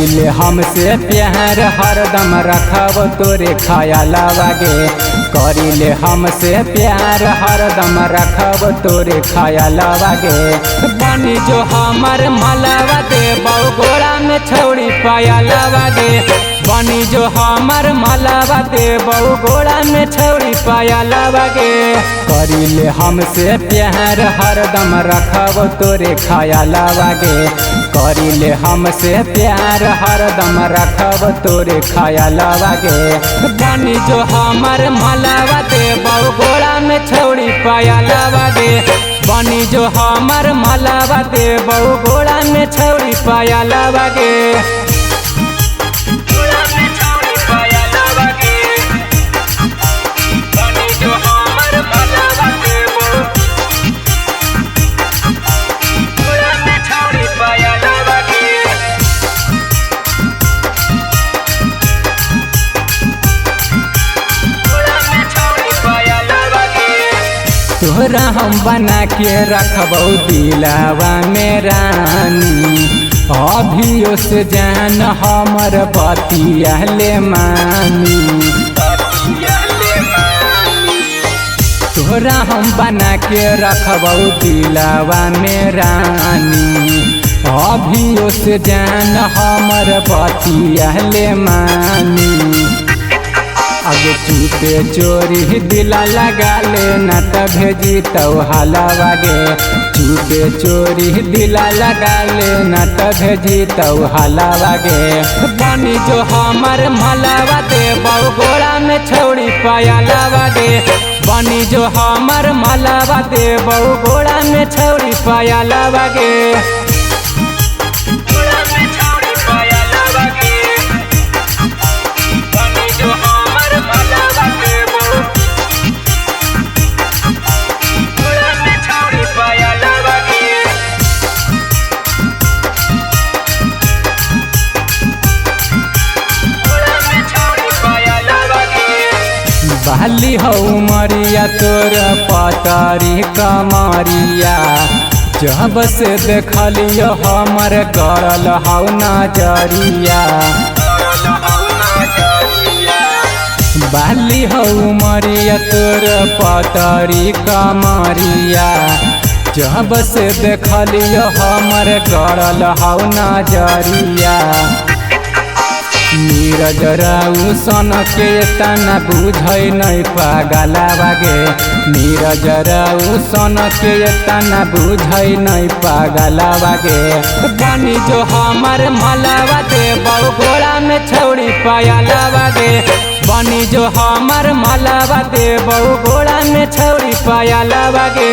करिले हमसे प्यार हरदम रखब तोरे ख्यालवा गे। करिले हमसे प्यार हरदम रखब तोरे ख्यालवा गे। बनी जो हमर मलवा दे बहु गोरा में छौड़ी पायलवा गे। बनी जो हमर मलवा दे बहु गोरा में छौड़ी पायलवा गे। करिले हमसे प्यार हरदम रखब तोरे ख्यालवा गे। करिले हमसे प्यार हरदम रखब तोरे ख्यालवा गे। बनी जो हमर मलवा दे बहु गोरा में छौड़ी पायलवा गे। बनी जो हमर मलवा दे बहु गोरा में छौड़ी पायलवा गे। तोहरा हम बना के रखबौ दिलावा में रानी। अभियो से जान हमर बतिया ले मानी। तोहरा हम बना के रखबौ दिलावा में रानी। अभियो से जान हमर बतिया ले मानी। आगे चूते चोरी दिला लगा ले न त भेजी तो हलवा गे। चूते चोरी दिला लगा ले न त भेजी तो हलवा गे। बनी जो हमर मलवा दे बहु गोरा में छौड़ी पायलवा गे। बनी जो हमर मलवा दे बहु गोरा में छौड़ी पायलवा गे। बाली हो मरिया तोर पतरी कमरिया। जब से देखलियो हमर गड़ल हौ नजरिया। बाली हो मरिया तोर पतरी कमरिया। जब से देखलियो हमर गड़ल हौ नजरिया। नीरज राउ सन के तना बुझै नहीं पागलवा गे। नीरज राउ सन के तना बुझै नहीं पागलवा गे। बनी जो हमर मलवा दे बहु गोरा में छौड़ी पायलवा गे। बनी जो हमर मलवा दे बहु गोरा में छौड़ी पायलवा गे।